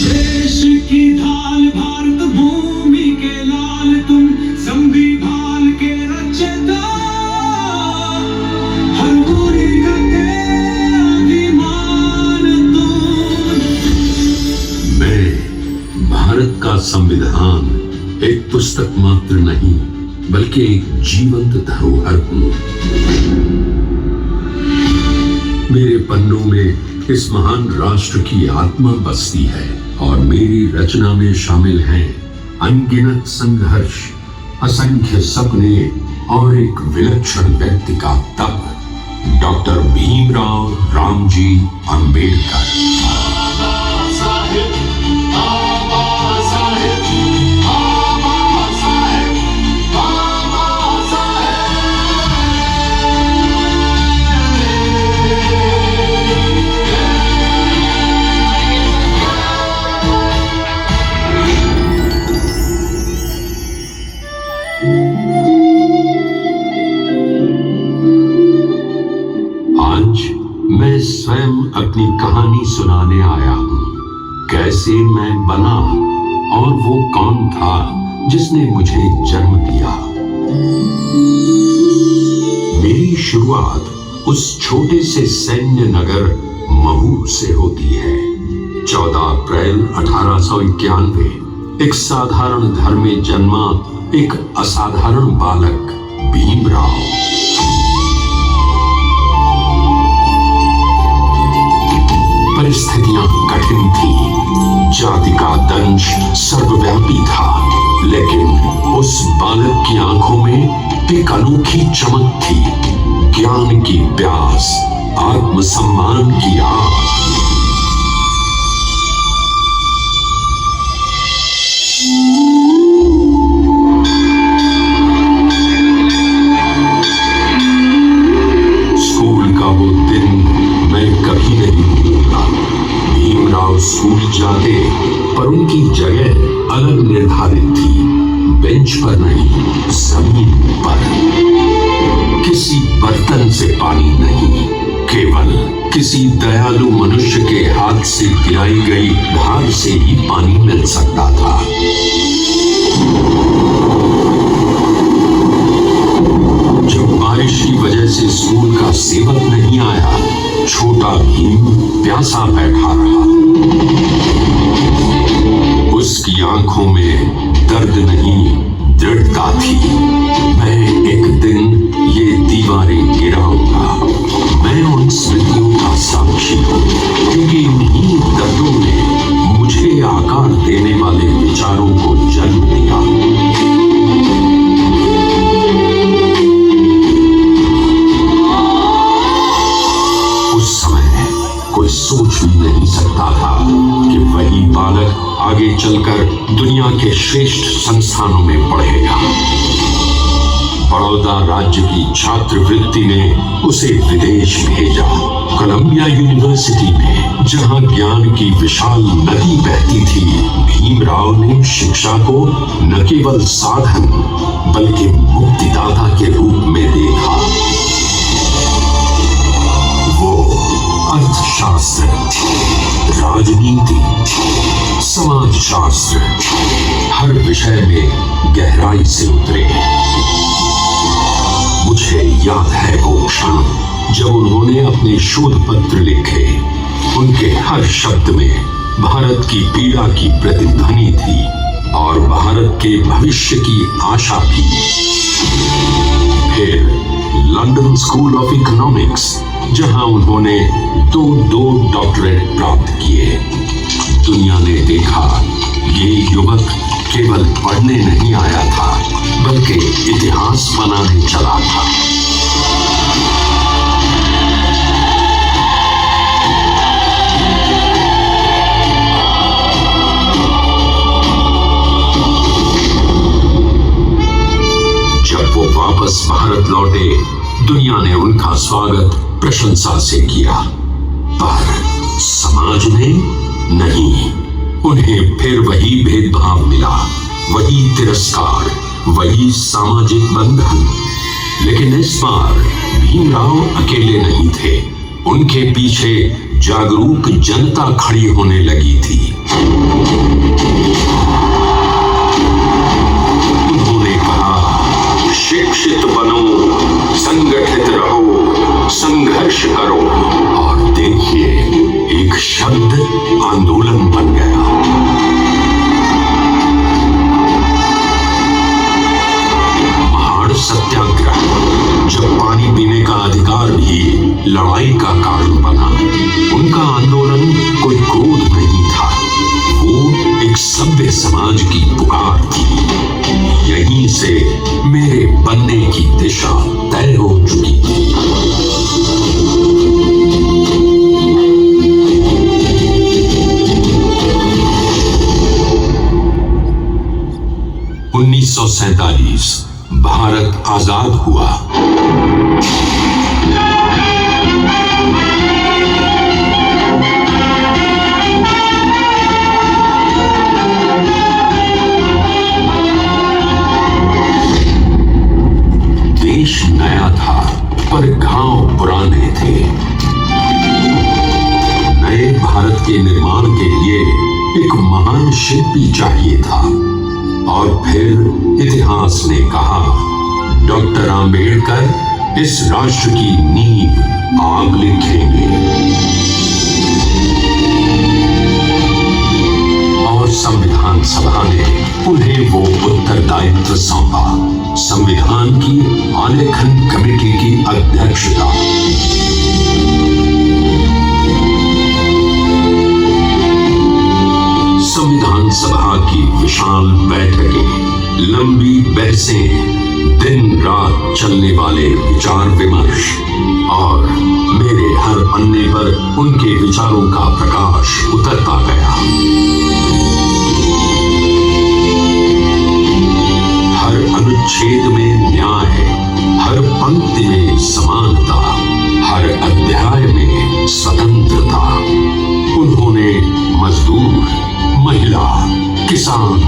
देश की ढाल भारत भूमि के लाल तुम, संविधान के रचयिता, हर बुरी का अभिमान तुम। मैं भारत का संविधान एक पुस्तक मात्र नहीं, बल्कि एक जीवंत धरोहर हूं। मेरे पन्नों में इस महान राष्ट्र की आत्मा बसती है और मेरी रचना में शामिल हैं अनगिनत संघर्ष, असंख्य सपने और एक विलक्षण व्यक्ति का तप, डॉक्टर भीमराव रामजी अंबेडकर। मैं स्वयं अपनी कहानी सुनाने आया हूं, कैसे मैं बना और वो कौन था जिसने मुझे जन्म दिया। मेरी शुरुआत उस छोटे से सैन्य नगर महू से होती है। 14 अप्रैल 1891 एक साधारण घर में जन्मा एक असाधारण बालक भीमराव। परिस्थितियां कठिन थी, जाति का दंश सर्वव्यापी था, लेकिन उस बालक की आंखों में एक अनोखी चमक थी, ज्ञान की प्यास, आत्मसम्मान की आग। स्कूल का वो दिन मैं कभी नहीं भूलूंगा। भीमराव स्कूल जाते, पर उनकी जगह अलग निर्धारित थी, बेंच पर नहीं, जमीन पर। किसी बर्तन से पानी नहीं, केवल किसी दयालु मनुष्य के हाथ से पिलाई गई धार से ही पानी मिल सकता था। जब बारिश की वजह से स्कूल का सेवक नहीं आया, छोटा भीम प्यासा बैठा रहा। उसकी आंखों में दर्द नहीं, दृढ़ता थी। मैं एक दिन ये दीवारें गिराऊंगा। मैं उन स्मृतियों का साक्षी हूं, क्योंकि इन्हीं दर्दों ने मुझे आकार देने वाले विचारों को जन्म दिया। कोई सोच भी नहीं सकता था कि वही बालक आगे चलकर दुनिया के श्रेष्ठ संस्थानों में पढ़ेगा। बड़ौदा राज्य की छात्रवृत्ति ने उसे विदेश भेजा, कोलंबिया यूनिवर्सिटी में, जहां ज्ञान की विशाल नदी बहती थी। भीमराव ने शिक्षा को न केवल साधन बल्कि मुक्तिदाता के रूप में देखा। वो अर्थशास्त्र, राजनीति, समाजशास्त्र, हर विषय में गहराई से उतरे। मुझे याद है वो क्षण जब उन्होंने अपने शोध पत्र लिखे। उनके हर शब्द में भारत की पीड़ा की प्रतिध्वनि थी और भारत के भविष्य की आशा भी। फिर लंदन स्कूल ऑफ इकोनॉमिक्स, जहां उन्होंने दो डॉक्टरेट प्राप्त किए। दुनिया ने देखा ये युवक केवल पढ़ने नहीं आया था, बल्कि इतिहास बनाने चला था। जब वो वापस भारत लौटे, दुनिया ने उनका स्वागत प्रशंसा से किया। पर समाज ने नहीं, उन्हें फिर वही भेदभाव मिला, वही तिरस्कार, वही सामाजिक बंधन। लेकिन इस बार भीमराव अकेले नहीं थे, उनके पीछे जागरूक जनता खड़ी होने लगी थी। उन्होंने कहा, शिक्षित बनो, संगठित रहो, संघर्ष करो। और देखिए, एक शब्द आंदोलन बन गया। सत्याग्रह, जब पानी पीने का अधिकार भी लड़ाई का कारण बना। उनका आंदोलन कोई क्रोध नहीं था, वो एक सभ्य समाज की पुकार थी। यहीं से मेरे बनने की दिशा तय हो चुकी थी। (1947) भारत आजाद हुआ। देश नया था, पर गांव पुराने थे। नए भारत के निर्माण के लिए एक महान शिल्पी चाहिए था। और फिर इतिहास ने कहा, डॉक्टर आंबेडकर इस राष्ट्र की नींव आग लिखेंगे। और संविधान सभा ने उन्हें वो उत्तरदायित्व सौंपा, संविधान की आलेखन कमेटी की अध्यक्षता। संविधान सभा की विशाल बैठकें, लंबी बहसें, दिन रात चलने वाले विचार विमर्श, और मेरे हर पन्ने पर उनके विचारों का प्रकाश उतरता गया। हर अनुच्छेद में न्याय, हर पंक्ति में समानता, हर अध्याय में स्वतंत्रता। उन्होंने मजदूर, महिला, किसान,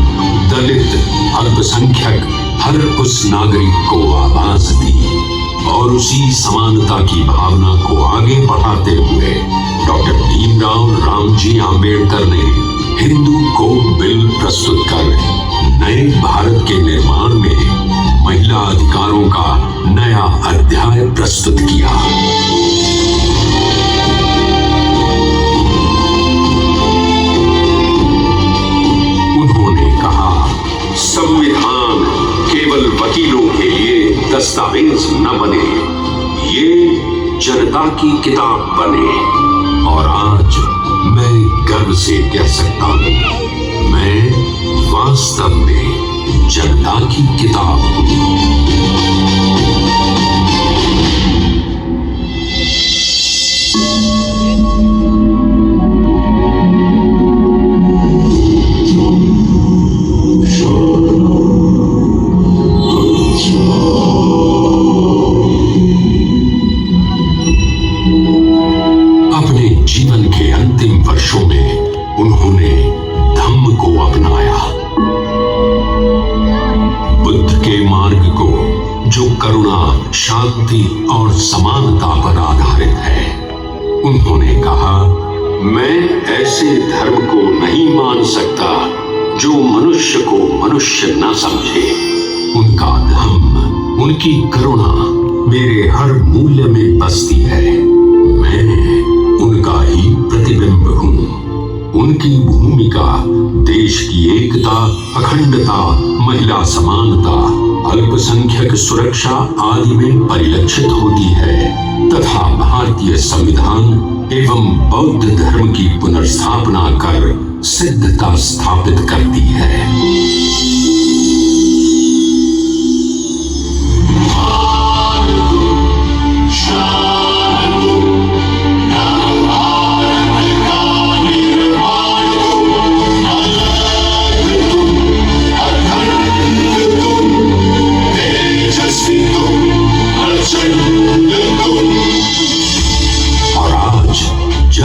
दलित, अल्पसंख्यक, हर उस नागरिक को आवाज दी। और उसी समानता की भावना को आगे बढ़ाते हुए डॉक्टर भीमराव रामजी आंबेडकर ने हिंदू कोड बिल प्रस्तुत कर नए भारत के निर्माण में महिला अधिकारों का नया अध्याय प्रस्तुत किया। संविधान केवल वकीलों के लिए दस्तावेज न बने, ये जनता की किताब बने। और आज मैं गर्व से कह सकता हूं, मैं वास्तव में जनता की किताब हूं। उन्होंने धम्म को अपनाया, बुद्ध के मार्ग को, जो करुणा, शांति और समानता पर आधारित है। उन्होंने कहा, मैं ऐसे धर्म को नहीं मान सकता जो मनुष्य को मनुष्य न समझे। उनका धम्म, उनकी करुणा मेरे हर मूल्य में बसती है। मैं उनका ही प्रतिबिंब हूं। उनकी भूमिका देश की एकता, अखंडता, महिला समानता, अल्पसंख्यक सुरक्षा आदि में परिलक्षित होती है तथा भारतीय संविधान एवं बौद्ध धर्म की पुनर्स्थापना कर सिद्धता स्थापित करती है।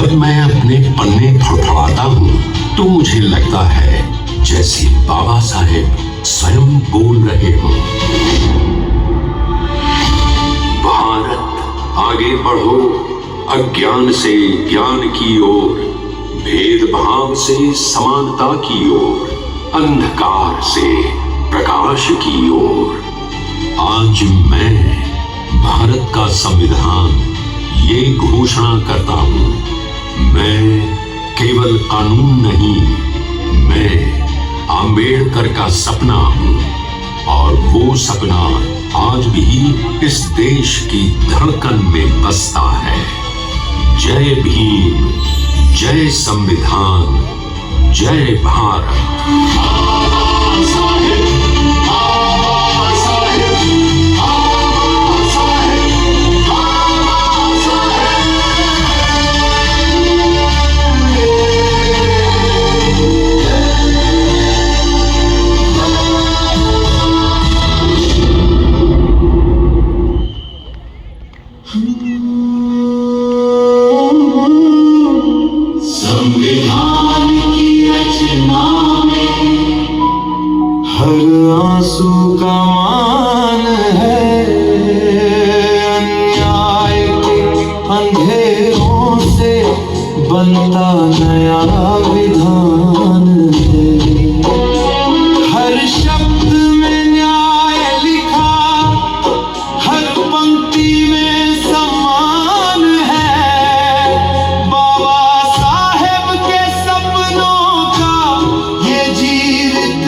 जब मैं अपने पन्ने फड़फड़ाता हूँ तो मुझे लगता है जैसे बाबा साहेब स्वयं बोल रहे हों। भारत आगे बढ़ो, अज्ञान से ज्ञान की ओर, भेदभाव से समानता की ओर, अंधकार से प्रकाश की ओर। आज मैं भारत का संविधान ये घोषणा करता हूं, मैं केवल कानून नहीं, मैं आंबेडकर का सपना हूं और वो सपना आज भी इस देश की धड़कन में बसता है। जय भीम, जय संविधान, जय भारत। संविधान की रचना में हर आंसू का मान है, अन्याय के अंधेरों से बनता नया विधान है। हर शब्द में न्याय लिखा, हर पंक्ति में सम्मान है। बाबा साहेब के सपनों का ये जीवित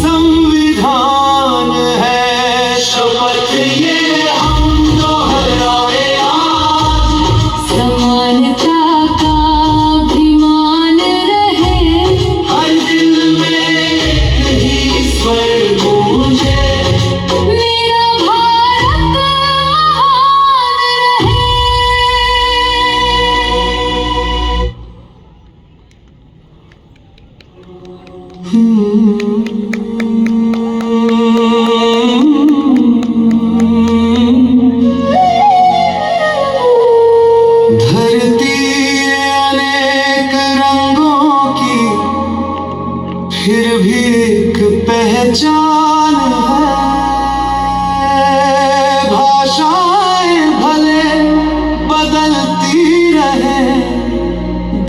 संविधान है। शपथ ये हम दोहराए आज, समानता का अभिमान रहे, हर दिल में एक ही स्वर गूंजे। मेरा भारत महान रहे। धरती अनेक रंगों की, फिर भी एक पहचान है। भाषाएं भले बदलती रहे,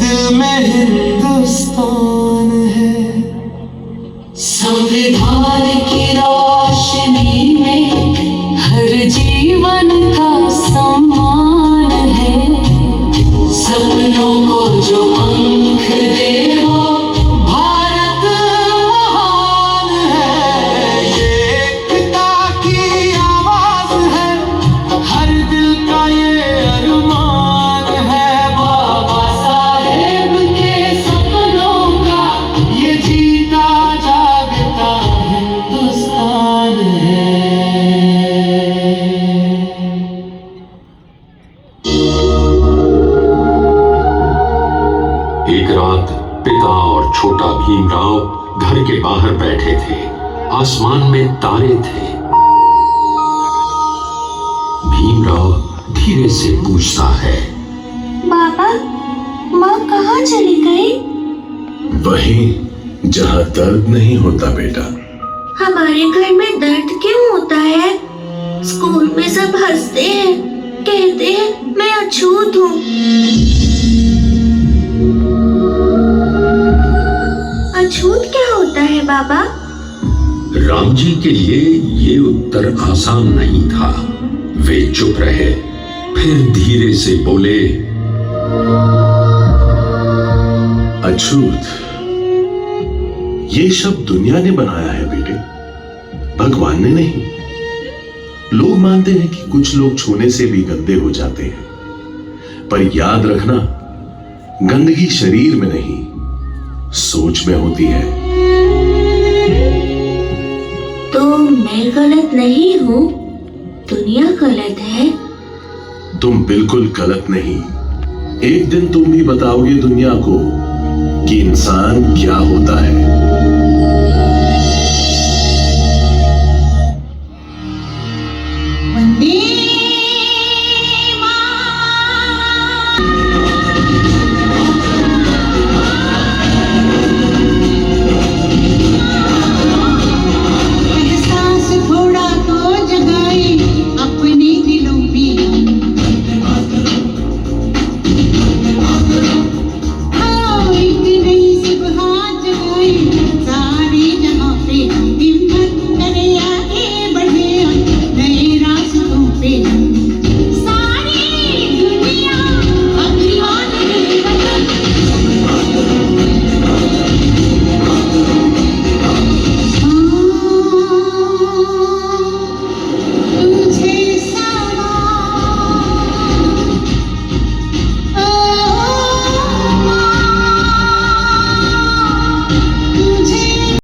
दिल में हिंदुस्तान है। संविधान की रोशनी में हर जीवन का सम्मान है। सपनों को जो पंख दे वो भारत महान है। ये एकता की आवाज है, हर दिल का ये अरमान है। बाबा साहेब के सपनों का ये जीता जागता हिंदुस्तान है। एक रात पिता और छोटा भीमराव घर के बाहर बैठे थे। आसमान में तारे थे। भीमराव धीरे से पूछता है, बाबा, माँ कहाँ चली गई? वहीं जहाँ दर्द नहीं होता बेटा। हमारे घर में दर्द क्यों होता है? स्कूल में सब हंसते हैं, कहते हैं मैं अछूत हूँ। अछूत क्या होता है बाबा? राम जी के लिए ये उत्तर आसान नहीं था। वे चुप रहे, फिर धीरे से बोले, अछूत ये शब्द दुनिया ने बनाया है बेटे, भगवान ने नहीं। लोग मानते हैं कि कुछ लोग छूने से भी गंदे हो जाते हैं, पर याद रखना, गंदगी शरीर में नहीं, सोच में होती है। तो मैं गलत नहीं हूँ, दुनिया गलत है। तुम बिल्कुल गलत नहीं। एक दिन तुम भी बताओगे दुनिया को कि इंसान क्या होता है।